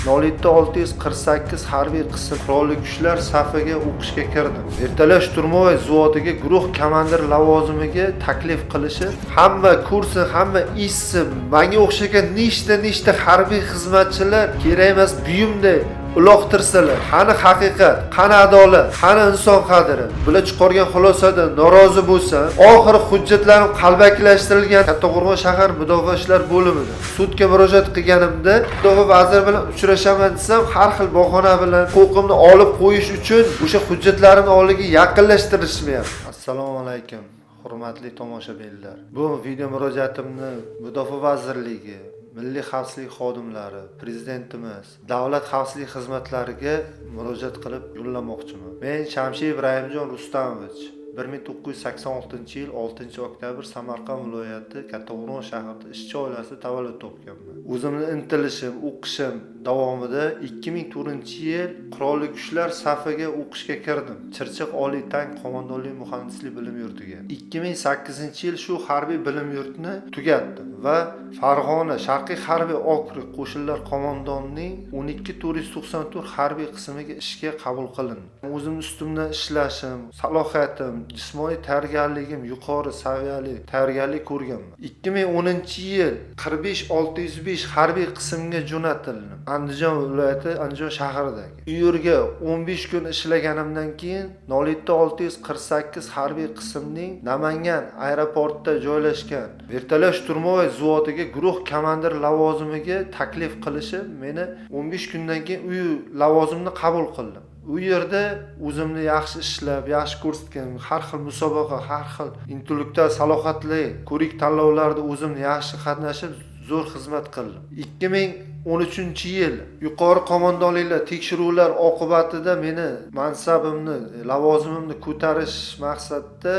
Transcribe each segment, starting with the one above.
0648 harbiy qism qurolli kuchlar safiga o'qishga kirdim. Vertolyot shturmovoy zavodiga guruh komandir lavozimiga taklif qilishi, hamma kursi, hamma ishsi, menga o'xshagan nechta harbiy xizmatchilar kerak emas buyumday uloqtirsalar, qani haqiqat, qani adolat, qani inson qadri. Bular chiqargan xulosadan norozi bo'lsam, oxiri hujjatlarim qalbakilashtirilgan Kattaqo'rg'on shahar mudofaa ishlar bo'limida sudga murojaat qilganimda, mudofaa vaziri bilan uchrashaman desam, har xil bahona bilan huquqimni olib qo'yish uchun o'sha hujjatlarimni oldiga yaqinlashtirishmayapti. Assalomu alaykum. Hurmatli tomoshabinlar. Bu video murojaatimni Mudofaa vazirligi, Milliy xavfsizlik xodimlari, prezidentimiz, davlat xavfsizlik xizmatlariga murojaat qilib yo'llamoqchiman. Men Shamshiyev Rahimjon Rustamovich 1986-yil 6-oktyabr Samarqand viloyati Kattaqo'rg'on shahrida ishchi oilasida tavallud topganman. O'zimning intilishim, o'qishim davomida 2004-yil qurolli kuchlar safiga o'qishga kirdim. Chirchiq oliy tank qo'mondonlik muhandislik bilim yurtiga. 2008-yil shu harbiy bilim yurtini tugatdim va Farg'ona Sharqiy harbiy okrug qo'shinlar qo'mondonining 12494 harbiy qismiga ishga qabul qilindi. O'zim ustimdan ishlashim, salohiyatim, jismoniy tayyorgarligim yuqori saviyali tayyorgarlik ko'rganman. 2010-yil 45605 harbiy qismga jo'natildim. Andijon viloyati, Andijon shahridagi. U yerga 15 kun ishlaganimdan keyin 0648 harbiy qismning Namangan aeroportida joylashgan vertolyot shturmovoy zavodiga guruh komandir lavozimiga taklif qilishi, meni 15 kundan keyin u lavozimni qabul qildim. U yerda o'zimni yaxshi ishlab, yaxshi ko'rsatgan, har xil musobaqa, har xil intellektual salohiyatli ko'rik tanlovlarda o'zimni yaxshi qatnashib, zo'r xizmat qildim. 2013-yil yuqori qo'mondonliklar tekshiruvlar oqibatida meni mansabimni, lavozimimni ko'tarish maqsadida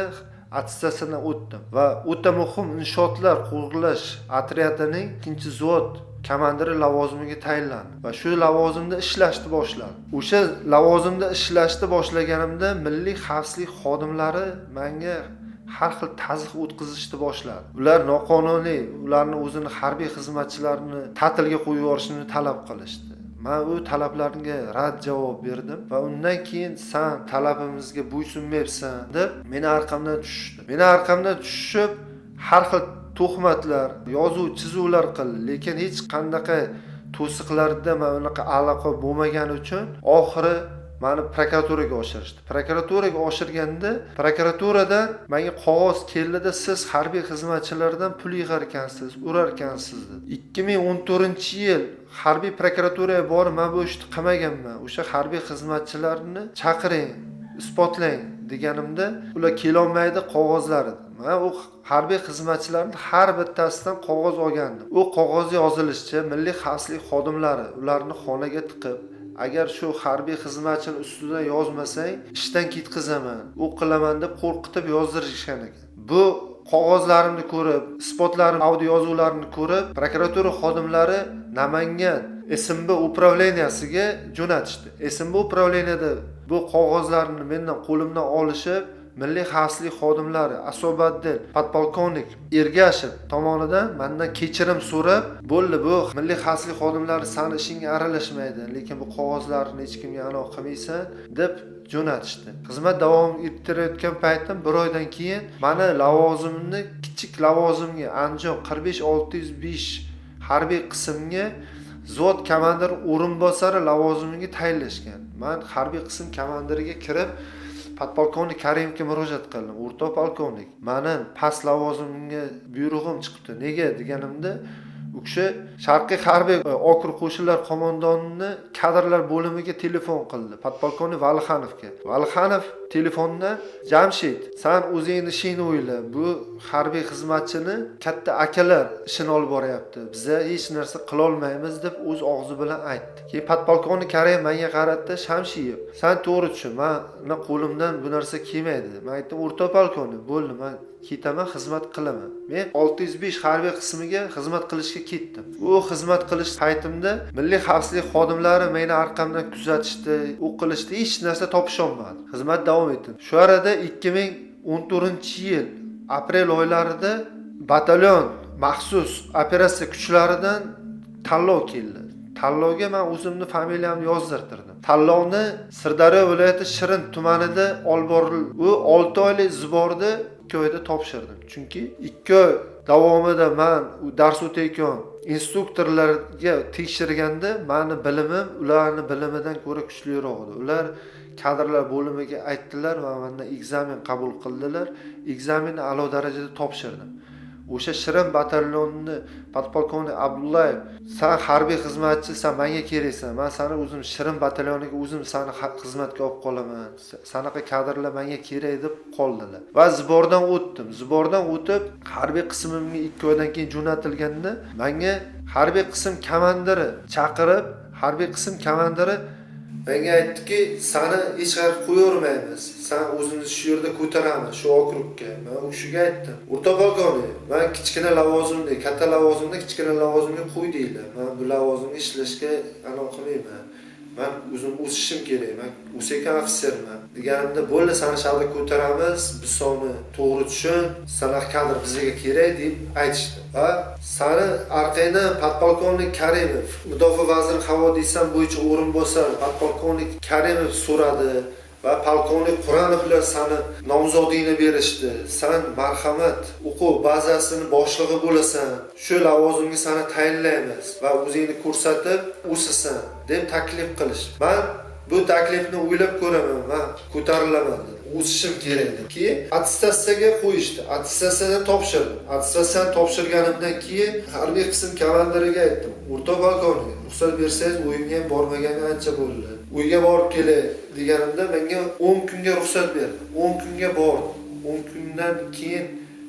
attestatsiyadan o'tdim va o'ta muhim inshootlar qurilish otryadining 2-zvod komandiri lavozimiga tayinlandim va shu lavozimda ishlashni boshladim. O'sha lavozimda ishlashni boshlaganimda milliy xavfsizlik xodimlari menga har xil tazyiq o'tkazishni boshladi. Ular noqonuniy, ularni o'zini harbiy xizmatchilarini ta'tilga qo'yib yuborishni talab qilishdi. Men u talablarga rad javob berdim va undan keyin sen talabimizga bo'ysunmayapsan deb meni orqamdan tushdi. Meni orqamdan tushib har xil tuhmatlar, yozuv, chizuvlar qildi, lekin hech qanday to'siqlarda men unaqa aloqa bo'lmagani uchun oxiri meni prokuraturaga oshirishdi. Prokuraturaga oshirganda prokuraturadan menga qog'oz keldida siz harbiy xizmatchilardan pul yig'ar ekansiz, urar ekansiz deb. 2014-yil harbiy prokuraturaga borib, men bu ishni qilmaganman. O'sha harbiy xizmatchilarni chaqiring, isbotlang deganimda, ular kelolmaydi qog'ozlari. Men u harbiy xizmatchilarning har bittasidan qog'oz olgandim. U qog'ozda yozilishicha, milliy xavfsizlik xodimlari ularni xonaga tiqib, agar shu harbiy xizmatchini ustidan yozmasang, ishdan ketkazaman, u qilaman deb qo'rqitib yozdirishgan ekan. Bu qog'ozlarimni ko'rib, isbotlarim, audio yozuvlarimni ko'rib, prokuratura xodimlari Namangan SMB upravleniyasiga jo'natishdi. SMB upravleniyada bu qog'ozlarni mendan qo'limdan olishib, milliy xavfsizlik xodimlari Asobaddin podpolkovnik Ergashev tomonidan mendan kechirim so'rab, bo'ldi, bu milliy xavfsizlik xodimlari seni ishingga aralashmaydi, lekin bu qog'ozlarni hech kimga aloqa qilmaysan deb jo'natishdi. Xizmat davom ettirayotgan paytim 1 oydan keyin meni lavozimimni kichik lavozimga Andijon 45605 harbiy qismga zvod komandir o'rinbosari lavozimiga tayinlashgan. Men harbiy qism komandiriga kirib podpolkovnik Karimga murojaat qildim. O'rta polkovnik, meni past lavozimimga buyrug'im chiqdi. Nega deganimda, u kishi Sharqiy harbiy okrug qo'shinlar qo'mondonini kadrlar bo'limiga telefon qildi. Podpolkovnik Valixanovga. Valixanov telefondan Jamshid, sen o'zingni ishingni o'yla. Bu harbiy xizmatchini katta akalar ishini olib boryapti. Biza hech narsa qila olmaymiz deb o'z og'zi bilan aytdi. Keyin podpolkovnik Karim menga qaratdi, Shamshiyev, sen to'g'ri tushun, meni qo'limdan bu narsa kelmaydi. Men aytdim, o'rta polkovnik, bo'ldi, men ketaman, xizmat qilaman. Men 605 harbiy qismiga xizmat qilishga ketdim. U xizmat qilish paytimda milliy xavfsizlik xodimlari meni orqamdan kuzatishdi, u qilishdi, hech narsa topisha olmadim. Xizmat davom etdi. Shu arada 2014-yil aprel oylarida batalyon maxsus operatsiya kuchlaridan tanlov keldi. tanlovga men o'zimni familiyamni yozdirtirdim. Tanlovni Sirdaryo viloyati Shirin tumanida olib borilib, u 6 oylik zborni 2 oyda topshirdim. Chunki 2 oy davomida men dars o'tayotgan instruktorlarga tekshirganda meni bilimim ularning bilimidan ko'ra kuchliroq edi. Ular kadrlar bo'limiga aytdilar va mendan ekzamen qabul qildilar. Ekzamenni a'lo darajada topshirdim. O'sha Shirin batalyonni podpolkovnik Abdullayev, sen harbiy xizmatchi, sen menga keraksan. Men seni o'zim Shirin batalyoniga o'zim seni xizmatga olib qolaman. Sanaqa kadrlar menga kerak deb qoldilar. Va zbordan o'tdim. Zbordan o'tib, harbiy qismimga 2 oydan keyin jo'natilganda, menga harbiy qism komandiri chaqirib, harbiy qism komandiri menga aytdiki, seni hech qayerga qo'yavermaymiz. Sen o'zingni shu yerda ko'taramiz, shu okrugga. Men o'shiga aytdim. O'rta polkovnik, men kichkina lavozimda, katta lavozimda kichkina lavozimga qo'y deydi. Men bu lavozimga ishlashga aloqa qilmayman. Men o'zim o'sishim kerak. Men o'sayotgan ofitserman. Deganimda, bo'ldi, seni shaharga ko'taramiz, biz soni to'g'ri tushun, sanaqa kadr bizga kerak deb aytishdi. Va seni orqangdan podpolkovnik Karimov, mudofaa vaziri havodisdan bo'yicha o'rinbosar podpolkovnik Karimov so'radi va polkovnik Quranovlar seni nomzodingni berishdi. Sen marhamat o'quv bazasini boshlig'i bo'lasan. Shu lavozimga seni tayinlaymiz va o'zingni ko'rsatib o'sasan deb taklif qilishdi. Men bu taklifni o'ylab ko'raman va ko'tarilaman dedim. O'sishim kerak edi. Keyin attestatsiyaga qo'yishdi. Attestatsiyani topshirdim. Attestatsiyani topshirganimdan keyin harbiy qism komandiriga aytdim. O'rta polkovnik, ruxsat bersangiz, o'yinga ham bormaganga ancha bo'ldi. Uyga borib kelay deganimda menga 10 kunga ruxsat berdi. 10 kunga bordim. 10 kundan keyin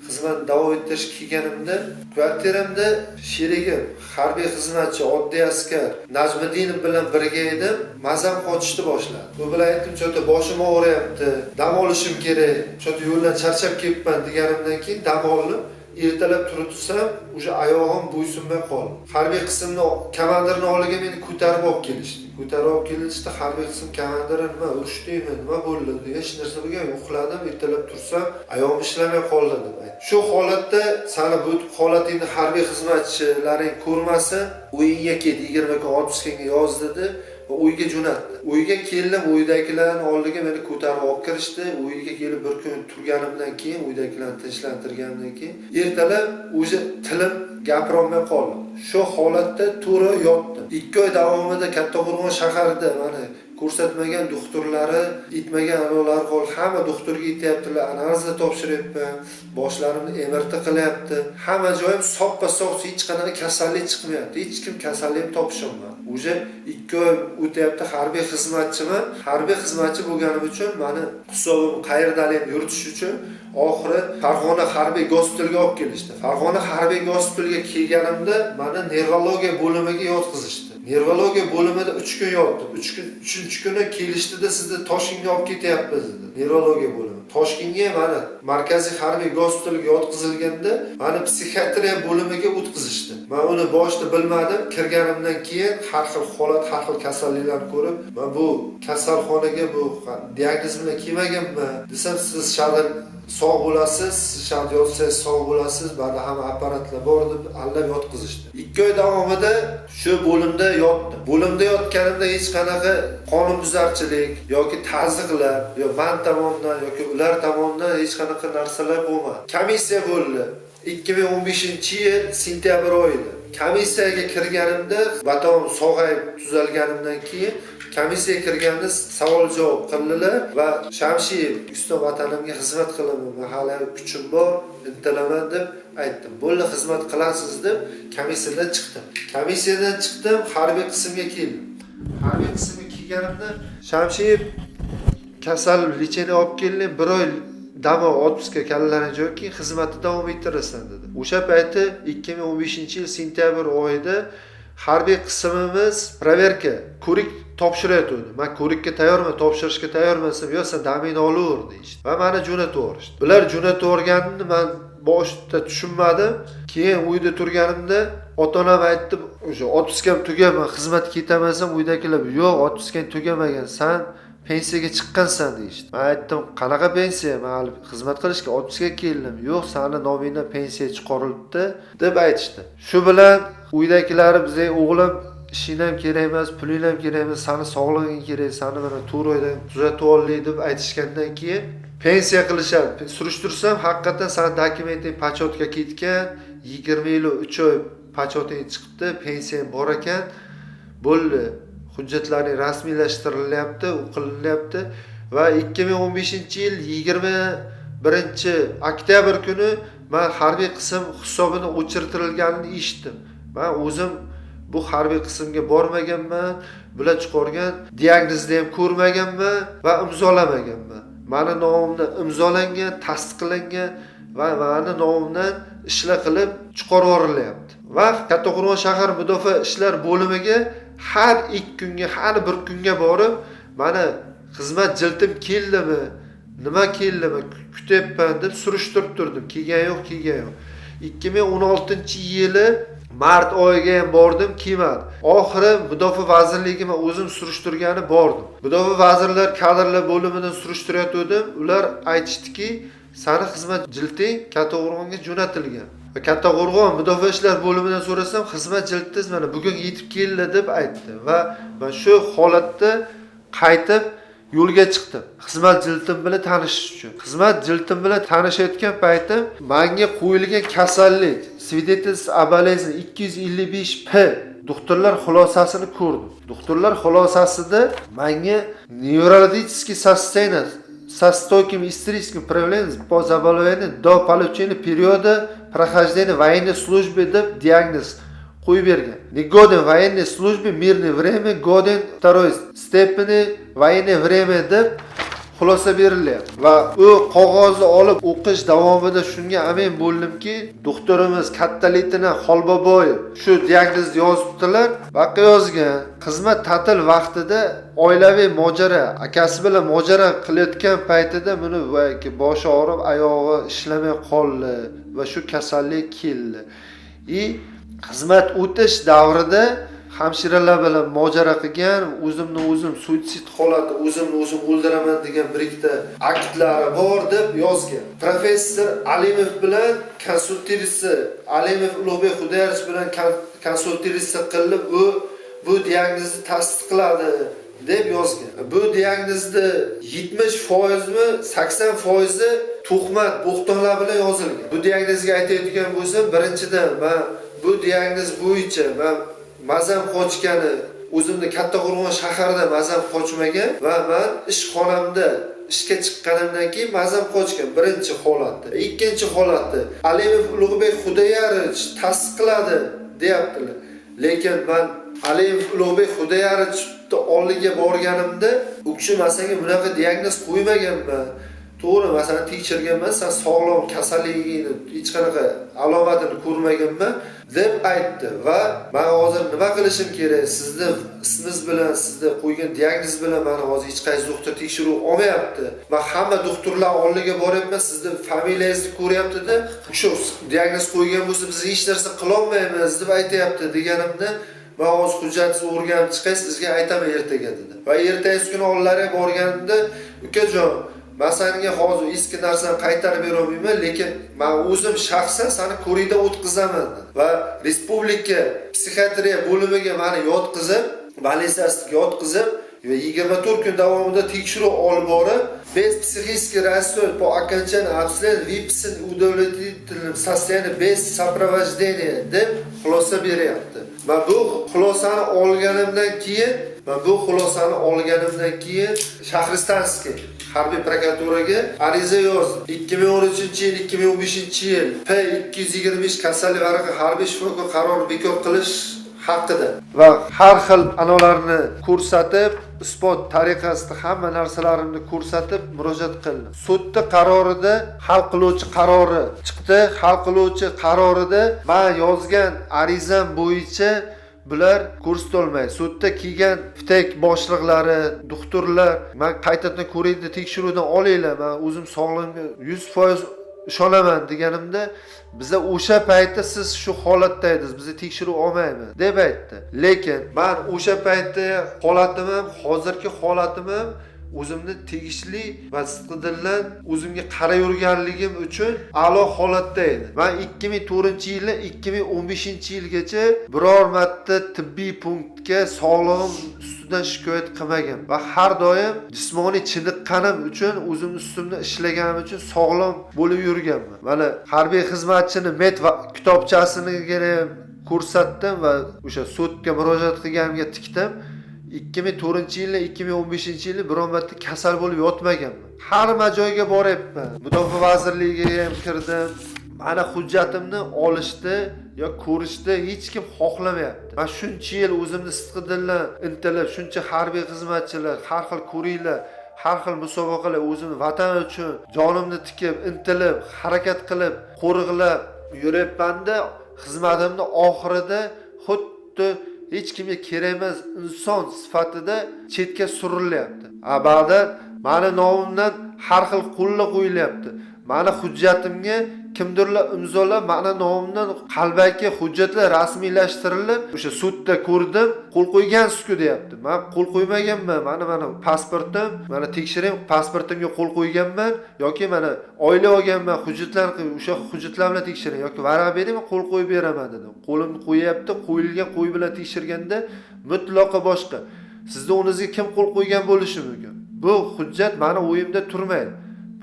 xizmat davom ettirish kelganimda kvartiramda sherigim, harbiy xizmatchi, oddiy askar Najmiddinov bilan birga edim. Mazam qochishni boshladi. Bu bilan aytdim, "Chota boshim og'riyapti, dam olishim kerak. Chota yo'ldan charchab kelibman" deganimdan keyin dam olib, ertalab turib tursam, o'sha oyog'im bo'ysunmay qoldi. Harbiy qismni komandirni oldiga meni ko'tarib olib kelishdi. Ko'tarib olib kelishdi, harbiy qism komandiri nima urushdingmi, nima bo'ldi? Hech narsa bo'lgan, uxladim, ertalab tursam, oyog'im ishlamay qoldi deb aytdi. Shu holatda seni bu holatingni harbiy xizmatchilaring ko'rmasa, o'yinga ket, 20 kun otpuskga yoz dedi. Va uyga jo'natdi. Uyga keldim, uydagilarning oldiga meni ko'tarib olib kirishdi. Uyga kelib bir kun turganimdan keyin, uydagilarni tinchlantirgandan keyin ertalab o'sha tilim gapirolmay qoldim. Shu holatda to'ra yotdim. 2 oy davomida Kattaqo'rg'on shaharida mana ko'rsatmagan doktorlari, yetmagan a'zolar qol, hamma doktorga yetyaptilar, analizni topshiryapman, boshlarimni MRT qilyapti. Hamma joyim soppa-sog', hech qanaqa kasallik chiqmayapti. Hech kim kasallikni topshaman. O'sha 2 oy o'tyapti, harbiy xizmatchiman. Harbiy xizmatchi bo'lganim uchun meni hisobim qayerdan ham yuritish uchun oxiri Farg'ona harbiy gospitaliga olib kelishdi. Farg'ona harbiy gospitaliga kelganimda meni nevrologiya bo'limiga yotqizishdi. Nevrologiya bo'limida 3 kun yotdim. 3-chi kuni kelishdi-da, sizni Toshkentga olib ketyapmiz dedi. Nevrologiya bo'limi. Toshkentga mana markaziy harbiy gospitaliga yotqizilganda, meni psixiatriya bo'limiga o'tkazishdi. Men uni boshida bilmadim. Kirganimdan keyin har xil holat, har xil kasalliklarni ko'rib, men bu kasalxonaga bu diagnoz bilan kelmaganman. Desam, siz shahar sog' bo'lasiz, shart yotsangiz sog' bo'lasiz, ba'da hamma apparatlar bor deb allab yotqizishdi. 2 oy davomida shu bo'limda yotdim. Bo'limda yotganimda hech qanaqa qonunbuzarchilik yoki ta'ziqlar, yo men tomonidan yoki ular tomonidan hech qanaqa narsalar bo'lmadi. Komissiya bo'ldi. 2015-yil sentyabr oyida. Komissiyaga kirganimda, baton sog'ayib tuzalganimdan keyin komissiyaga kirganda savol javob qildilar va Shamshiyev, O'zbekiston vatanimga xizmat qilaman, hali kuchim bor, intilaman deb aytdim. Bo'ldi, xizmat qilasiz deb komissiyadan chiqdim. Komissiyadan chiqdim, harbiy qismga keldim. Harbiy qismga kelganimda Shamshiyev kasal lecheniya olib keling, 1 oy damo otpuska kallaring joyga keyin xizmatni davom ettirasan dedi. O'sha payti 2015-yil sentyabr oyida harbiy qismimiz proverka, ko'rik topshirayotdi. Men ko'rikka tayyorman, topshirishga tayyormasam, yo sen damingni olaver deydi. Va meni jo'natib yuborishdi. Ular jo'natib yuborganini men boshida tushunmadim. Keyin uyda turganimda ota-onam aytdi, o'sha otpuskam tugaman, xizmatga ketamasam uydagilar, "Yo'q, otpuskang tugamagan, sen pensiyaga chiqqansan" deyishdi. Men aytdim, "Qanaqa pensiya? Men hali xizmat qilishga otpuskaga keldim." "Yo'q, seni nomingdan pensiya chiqarilibdi" deb aytishdi. Shu bilan uydagilar bizga o'g'lim ishing ham kerak emas, puling ham kerak emas, sani sog'lig'ing kerak, sani mana to'roydan tuzatib olaylik deb aytishgandan keyin pensiya qilishadi. Surishtirsam, haqiqatan sani dokumenting почетga ketgan, 20 yil 3 oy почетing chiqibdi, pensiyang bor ekan. Bo'ldi. Hujjatlaring rasmiylashtirilyapti, u qilinyapti va 2015-yil 21-oktyabr kuni men harbiy qism hisobini o'chirtirilganini eshitdim. Men o'zim bu harbiy qismga bormaganman, bular chiqargan diagnozni ham ko'rmaganman va imzolamaganman. Meni nomimdan imzolangan, tasdiqlangan va meni nomimdan ishlar qilib chiqarib yuborilyapti. Va Kattaqo'rg'on shahar mudofaa ishlar bo'limiga har 2 kunga, har 1 kunga borib, mana xizmat jiltim keldimi, nima keldimi, kutyapman deb surishtirib turdim. Kelgan yo'q, kelgan yo'q. 2016-yili mart oyiga ham bordim, kelmadi. Oxiri Mudofaa vazirligiga men o'zim surishtirgani bordim. Mudofaa vazirlar kadrlar bo'limidan surishtirayotgandim. Ular aytishdiki, sani xizmat jilting Kattaqo'rg'onga jo'natilgan. Va Kattaqo'rg'on mudofaa ishlar bo'limidan so'rasam, xizmat jiltingiz mana bugun yetib keldi deb aytdi va men shu holatda qaytib yo'lga chiqdim. Xizmat jiltim bilan tanishish uchun. Xizmat jiltim bilan tanishayotgan paytim menga qo'yilgan kasallik свидетельство о болезни 255P doktorlar xulosasini ko'rdim. Doktorlar xulosasida menga неврологический состояние со стойким истерическим проявлением по заболеванию до получения периода прохождения военной службы deb diagnoz qo'yib bergan. Негоден военной службе, мирное время, годен второй степени военное время deb xulosa berilyapti. Va u qog'ozni olib o'qish davomida shunga amin bo'ldimki, doktorimiz Kattalitina Xolboboyev shu diagnozni yozibdilar va yozgan. Xizmat ta'til vaqtida oilaviy mojaro, akasi bilan mojaro qilayotgan paytida buni boshi og'rib, oyog'i ishlamay qoldi va shu kasallik keldi. Xizmat o'tish davrida hamshiralar bilan mojaro qilgan, o'zim suitsid holati, o'zim o'ldiraman degan bir ikkita aktlari bor deb yozgan. Professor Alimov bilan konsultatsiya, Alimov Ulug'bek Xudoyevich bilan konsultatsiya qilib, bu diagnozni tasdiqladi deb yozgan. Bu diagnozni 70% mi, 80% tuhmat, bo'xtonlar bilan yozilgan. Bu diagnozga aytadigan bo'lsam, birinchidan men bu diagnoz bo'yicha men mazam qochgani, o'zimda Kattaqo'rg'on shaharida mazam qochmagan va men ishxonamda ishga chiqqanimdan keyin mazam qochgan birinchi holatda. Ikkinchi holatda Alimov Ulug'bek Xudoyevich tasdiqladi deyaptilar. Lekin men Alimov Ulug'bek Xudoyevichni oldiga borganimda u kishi menga bunaqa diagnoz qo'ymaganman. To'g'ri, masalan tekshirganman, sen sog'lom kasalligingni hech qanaqa alomatini ko'rmaganman deb aytdi va men hozir nima qilishim kerak? Sizni ismingiz bilan, sizga qo'ygan diagnoz bilan meni hozir hech qaysi doktor tekshiruv olmayapti. Men hamma doktorlar oldiga boryapman, sizni familiyangizni ko'ryapti-da, shu diagnoz qo'ygan bo'lsa biz hech narsa qila olmaymiz deb aytayapti deganimda, men hozir hujjatingizni o'rganib chiqay, sizga aytaman ertaga dedi. Va ertasi kuni ollariga borganimda, ukajon, men senga hozir eski narsani qaytarib bera olmayman, lekin men o'zim shaxsan seni ko'rikda o'tkazaman va respublika psixiatriya bo'limiga meni yotqizib, bolnitsasiga yotqizib va 24 kun davomida tekshiruv olib borib, без психический расстройств по окончании обследования выписан удовлетворительным состоянием без сопровождения deb xulosa beryapti. Men bu xulosani olganimdan keyin Shahristanskiy harbiy prokuraturaga ariza yozdim. 2013-yil, 2015-yil P225 kasallik varaqi harbiy shifokor qarori bekor qilish haqida va har xil anolarni ko'rsatib, isbot tariqasida hamma narsalarimni ko'rsatib murojaat qildim. Sudda qarorida hal qiluvchi qarori chiqdi. Hal qiluvchi qarorida men yozgan arizam bo'yicha bular ko'rsatolmaydi. Sudda kelgan FTEK boshliqlari, doktorlar, men qaytadan ko'raydi, tekshiruvdan olinglar, men o'zim sog'lig'imga 100% ishonaman deganimda, biza o'sha paytda siz shu holatda edingiz, bizni tekshiruv olmaymiz deb aytdi. Lekin men o'sha paytda holatim ham, hozirgi holatim ham o'zimni tegishli va sidqidildan o'zimga qarayurganligim uchun a'lo holatda edi. Men 2004-yili 2015-yilgacha biror marta tibbiy punktga sog'lig'im ustidan shikoyat qilmagan va har doim jismoniy chiniqqanim uchun o'zim ustimda ishlaganim uchun sog'lom bo'lib yurganman. Mana harbiy xizmatchini met kitobchasini ko'rsatdim va o'sha sudga murojaat qilganimga tikdim. 2004-yili 2015-yili biror marta kasal bo'lib yotmaganman. Hamma joyga boryapman. Mudofaa vazirligiga ham kirdim. Mana hujjatimni olishdi yo ko'rishdi hech kim xohlamayapti. Men shuncha yil o'zimni sidqidildan intilib, shuncha harbiy xizmatchilar, har xil ko'ringlar, har xil musobaqalar o'zimni vatan uchun jonimni tikib, intilib, harakat qilib, qo'riqlab yuribman-da, xizmatimni oxirida xuddi hech kimga kerak emas inson sifatida chetga surilyapti. Ba'da meni nomimdan har xil qo'llar qo'yilyapti. Meni hujjatimga kimdirlar imzolab, meni nomimdan qalbaki hujjatlar rasmiylashtirilib, o'sha sudda ko'rdim, qo'l qo'ygansiz-ku deyapti. Men qo'l qo'ymaganman. Mana pasportim, mana tekshiring, pasportimga qo'l qo'yganman yoki mana oila olganman, hujjatlarni o'sha hujjatlar bilan tekshiring yoki varaq bering, men qo'l qo'yib beraman dedim. Qo'limni qo'yapti, qo'yilgan qo'y bilan tekshirganda mutlaqo boshqa. Sizning o'ngizga kim qo'l qo'ygan bo'lishi mumkin? Bu hujjat meni o'yimda turmaydi.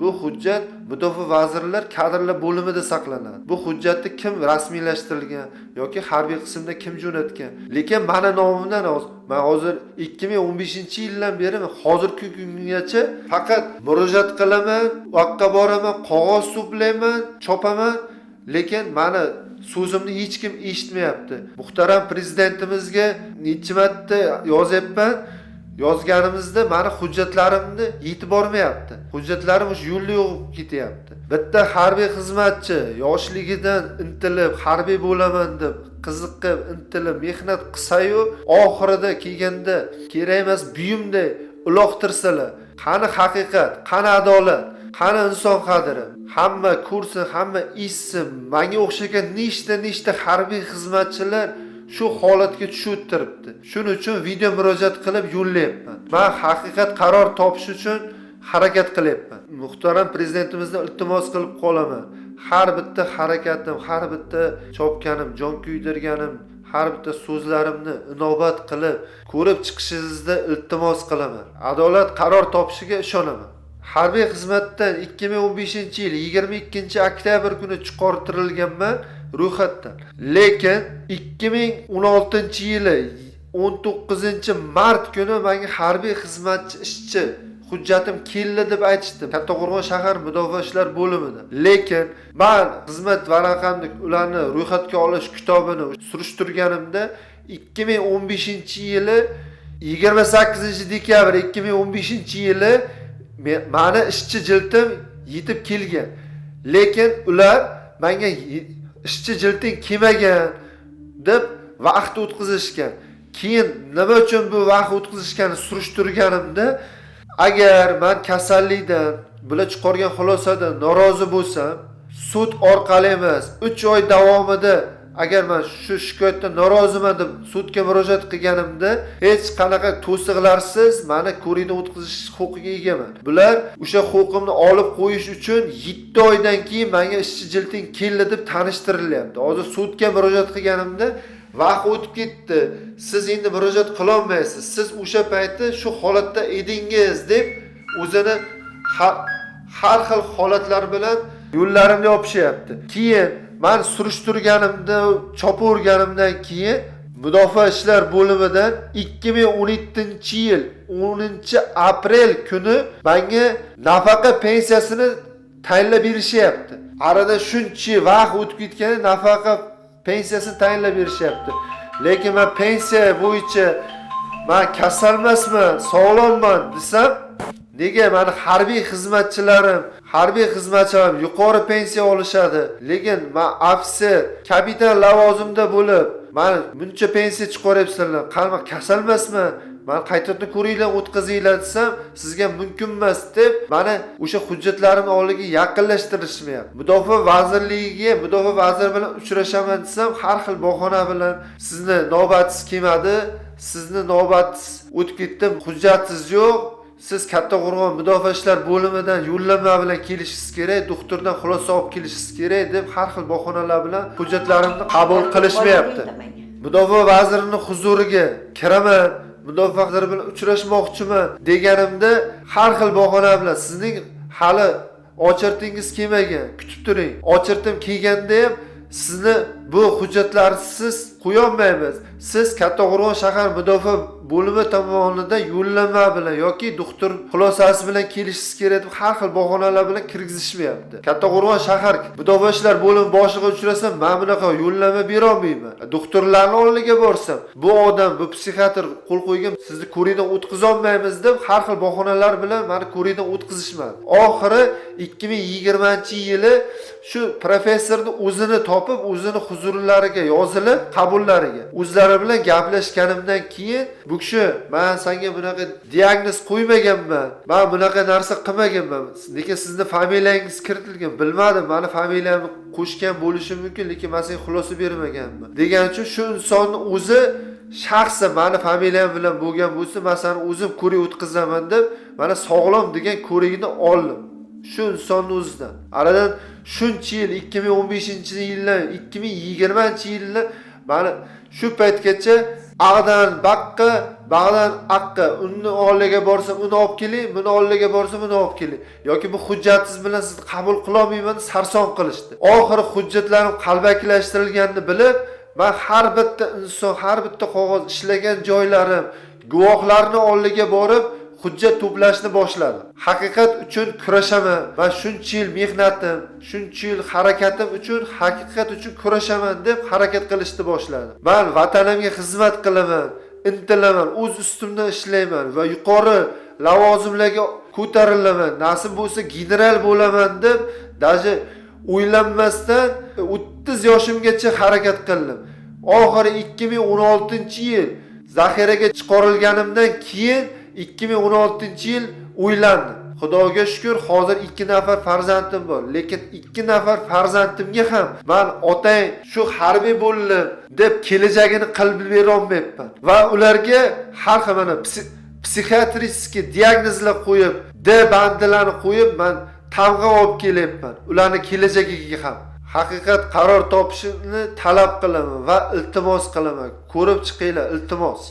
Bu hujjat Mudofaa vazirlar kadrlar bo'limida saqlanadi. Bu hujjatni kim rasmiylashtirilgan yoki harbiy qismda kim jo'natgan? Lekin meni nomimdan men hozir 2015-yildan beri hozirgi kungacha faqat murojaat qilaman, vaqtga boraman, qog'oz to'playman, chopaman, lekin meni so'zimni hech kim eshitmayapti. Muhtaram prezidentimizga necha marta yozyapman. Yozganimizda meni hujjatlarimni yetib bormayapti. Hujjatlarim o'sha yo'lda yo'qib ketyapti. Bitta harbiy xizmatchi yoshligidan intilib, harbiy bo'laman deb, qiziqib, intilib, mehnat qilsa-yu, oxirida kelganda kerak emas buyumday uloqtirsalar, qani haqiqat, qani adolat, qani inson qadri? Hamma ko'rsin, hamma eshitsin. Menga o'xshagan nechta harbiy xizmatchilar shu holatga tushib turibdi. Shuning uchun video murojaat qilib yo'llayapman. Men haqiqat qaror topish uchun harakat qilyapman. Muhtaram prezidentimizdan iltimos qilib qolaman. Har bitta harakatim, har bitta chopganim, jon kuydirganim, har bitta so'zlarimni inobat qilib ko'rib chiqishingizni iltimos qilaman. Adolat qaror topishiga ishonaman. Harbiy xizmatdan 2015-yil 22-oktyabr kuni chiqartirilganman ro'yxatdan. Lekin 2016-yili 19-mart kuni menga harbiy xizmatchi ishchi hujjatim keldi deb aytishdi. Kattaqo'rg'on shahar mudofaa ishlar bo'limida. Lekin men xizmat varaqamni ularni ro'yxatga olish kitobini surishtirganimda 2015-yili 28-dekabr 2015-yili meni ishchi jildim yetib kelgan. Lekin ular menga ishchi jilding kelmagan deb vaqt o'tkazishgan. Keyin nima uchun bu vaqt o'tkazishganini surishtirganimda, agar men kasallikdan, bular chiqargan xulosadan norozi bo'lsam, sud orqali emas, 3 oy davomida agar men shu shikoyatdan noroziman deb sudga murojaat qilganimda, hech qanaqa to'siqlarsiz meni ko'rikdan o'tkazish huquqiga egaman. Bular o'sha huquqimni olib qo'yish uchun 7 oydan keyin menga ishchi jilding keldi deb tanishtirilyapti. Hozir sudga murojaat qilganimda vaqt o'tib ketdi. Siz endi murojaat qila olmaysiz. Siz o'sha paytda shu holatda edingiz deb o'zini har xil holatlar bilan yo'llarimni yopishyapti. Keyin men surishtirganimda, chopaverganimdan keyin Mudofaa ishlar bo'limidan 2017-yil 10-aprel kuni menga nafaqa pensiyasini tayinlab berishyapti. Arada shuncha vaqt o'tib ketgan, nafaqa pensiyasini tayinlab berishyapti. Lekin men pensiya bo'yicha men kasalmasman, sog'lomman desam, nega meni harbiy xizmatchilarim yuqori pensiya olishadi, lekin men ofitser, kapitan lavozimda bo'lib, meni buncha pensiya chiqaryapsizlar. Qani kasalmasman, meni qaytadan ko'ringlar, o'tkazinglar desam, sizga mumkin emas deb meni o'sha hujjatlarimni oldiga yaqinlashtirishmayapti. Mudofaa vazirligiga, mudofaa vaziri bilan uchrashaman desam, har xil bahona bilan sizni navbatingiz kelmadi, sizni navbatingiz o'tib ketdi, hujjatingiz yo'q, siz Kattaqo'rg'on mudofaa ishlar bo'limidan yo'llanma bilan kelishingiz kerak, doktordan xulosa olib kelishingiz kerak deb har xil bahonalar bilan hujjatlarimni qabul qilishmayapti. Mudofaa vazirining huzuriga kiraman, mudofaa vaziri bilan uchrashmoqchiman deganimda har xil bahona bilan sizning hali ochirtingiz kelmagan, kutib turing. Ochirtim kelganda ham sizni bu hujjatlarsiz qo'ya olmaymiz. Siz Kattaqo'rg'on shahar mudofaa bo'limi tomonidan yo'llanma bilan yoki doktor xulosasi bilan kelishingiz kerak deb har xil bahonalar bilan kirgizishmayapti. Kattaqo'rg'on shahar mudofaa ishlar bo'limi boshiga uchrasam, men bunaqa yo'llanma bera olmayman. Doktorlarning oldiga borsam, bu odam, bu psixiatr qo'l qo'ygan, sizni ko'rikdan o'tkaza olmaymiz deb har xil bahonalar bilan meni ko'rikdan o'tkazishmadi. Oxiri 2020-yili shu professorni o'zini topib, o'zini huzurlariga yozilib, qabullariga o'zlari bilan gaplashganimdan keyin bu kishi, men senga bunaqa diagnoz qo'ymaganman, men bunaqa narsa qilmaganman, lekin sizni familiyangiz kiritilgan, bilmadim, meni familiyamni qo'shgan bo'lishi mumkin, lekin men senga xulosa bermaganman degan uchun shu insonni o'zi shaxsan meni familiyam bilan bo'lgan bo'lsa, men seni o'zim ko'rik o'tkazaman deb mana sog'lom degan ko'rikni oldim. Shu insonni o'zidan. Aradan shuncha yil 2015-yildan 2020-yilda mana shu paytgacha ag'dan baqqa, bag'dan aqqa, uni oldiga borsam uni olib keling, buni oldiga borsam uni olib keling. Yoki bu hujjatingiz bilan sizni qabul qila olmayman, sarson qilishdi. Oxiri hujjatlarim qalbakilashtirilganini bilib, men har bitta inson, har bitta qog'oz ishlagan joylarim, guvohlarning oldiga borib hujjat to'plashni boshladim. Haqiqat uchun kurashaman. Men shuncha yil mehnatim, shuncha yil harakatim uchun haqiqat uchun kurashaman deb harakat qilishni boshladim. Men vatanimga xizmat qilaman, intilaman, o'z ustimdan ishlayman va yuqori lavozimlarga ko'tarilaman. Nasib bo'lsa general bo'laman deb даже o'ylanmasdan 30 yoshimgacha harakat qildim. Oxiri 2016-yil zaxiraga chiqarilganimdan keyin 2016-yil o'ylandim. Xudoga shukr, hozir 2 nafar farzandim bor. Lekin 2 nafar farzandimga ham men otang shu harbiy bo'ldi deb kelajagini qilib bera olmayapman. Va ularga har xil mana psixiatrический diagnozlar qo'yib, bandalarni qo'yib, men tamg'a olib kelyapman. Ularning kelajagiga ham haqiqat qaror topishini talab qilaman va iltimos qilaman. Ko'rib chiqinglar, iltimos.